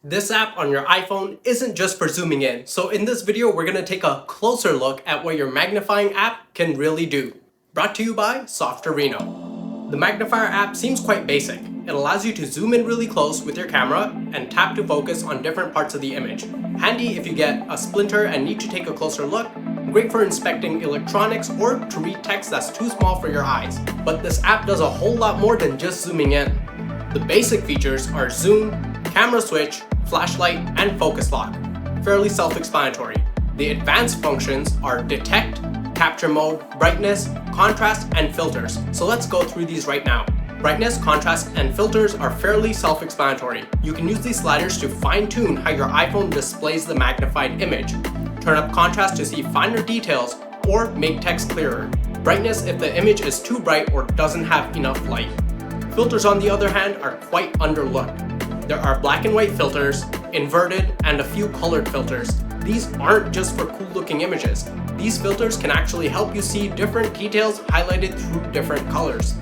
This app on your iPhone isn't just for zooming in, so in this video we're going to take a closer look at what your magnifying app can really do. Brought to you by Softorino. The Magnifier app seems quite basic. It allows you to zoom in really close with your camera and tap to focus on different parts of the image. Handy if you get a splinter and need to take a closer look, great for inspecting electronics or to read text that's too small for your eyes. But this app does a whole lot more than just zooming in. The basic features are zoom, camera switch, flashlight, and focus lock. Fairly self-explanatory. The advanced functions are detect, capture mode, brightness, contrast, and filters. So let's go through these right now. Brightness, contrast, and filters are fairly self-explanatory. You can use these sliders to fine-tune how your iPhone displays the magnified image. Turn up contrast to see finer details or make text clearer. Brightness if the image is too bright or doesn't have enough light. Filters, on the other hand, are quite underlooked. There are black and white filters, inverted, and a few colored filters. These aren't just for cool looking images. These filters can actually help you see different details highlighted through different colors.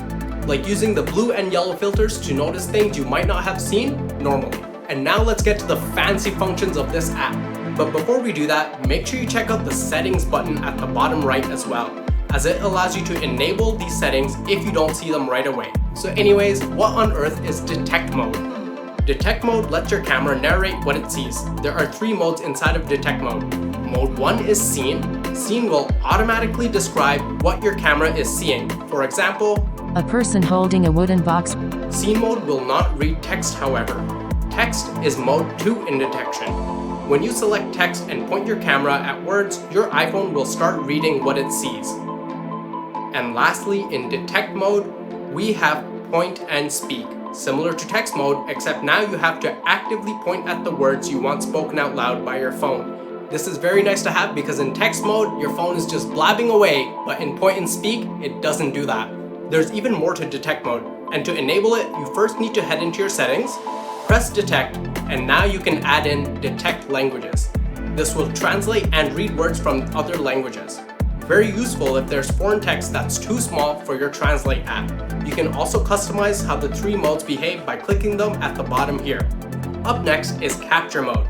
Like using the blue and yellow filters to notice things you might not have seen normally. And now let's get to the fancy functions of this app. But before we do that, make sure you check out the settings button at the bottom right as well, as it allows you to enable these settings if you don't see them right away. So anyways, what on earth is detect mode? Detect mode lets your camera narrate what it sees. There are 3 modes inside of detect mode. Mode 1 is scene. Scene will automatically describe what your camera is seeing. For example, a person holding a wooden box. Scene mode will not read text, however. Text is mode 2 in detection. When you select text and point your camera at words, your iPhone will start reading what it sees. And lastly, in detect mode, we have point and speak. Similar to text mode, except now you have to actively point at the words you want spoken out loud by your phone. This is very nice to have because in text mode, your phone is just blabbing away, but in point and speak, it doesn't do that. There's even more to detect mode, and to enable it, you first need to head into your settings, press detect, and now you can add in detect languages. This will translate and read words from other languages. Very useful if there's foreign text that's too small for your Translate app. You can also customize how the 3 modes behave by clicking them at the bottom here. Up next is capture mode.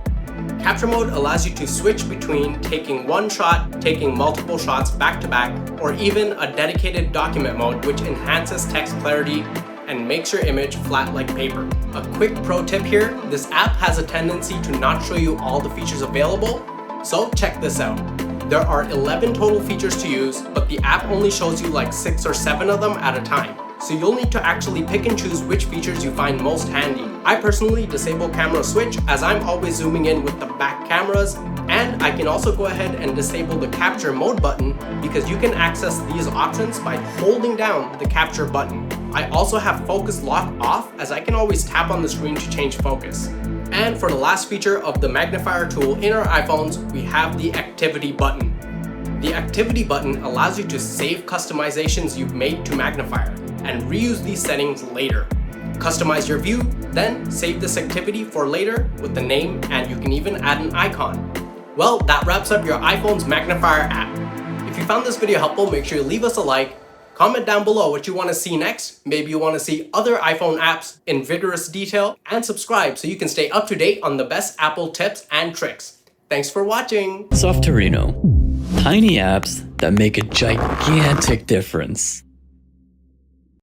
Capture mode allows you to switch between taking one shot, taking multiple shots back to back, or even a dedicated document mode which enhances text clarity and makes your image flat like paper. A quick pro tip here, this app has a tendency to not show you all the features available, so check this out. There are 11 total features to use, but the app only shows you like 6 or 7 of them at a time. So you'll need to actually pick and choose which features you find most handy. I personally disable camera switch as I'm always zooming in with the back cameras, and I can also go ahead and disable the capture mode button because you can access these options by holding down the capture button. I also have focus lock off as I can always tap on the screen to change focus. And for the last feature of the magnifier tool in our iPhones, we have the activity button. The activity button allows you to save customizations you've made to magnifier and reuse these settings later. Customize your view, then save this activity for later with the name, and you can even add an icon. Well, that wraps up your iPhone's magnifier app. If you found this video helpful, make sure you leave us a like. Comment down below what you want to see next. Maybe you want to see other iPhone apps in vigorous detail, and subscribe so you can stay up to date on the best Apple tips and tricks. Thanks for watching. Softorino. Tiny apps that make a gigantic difference.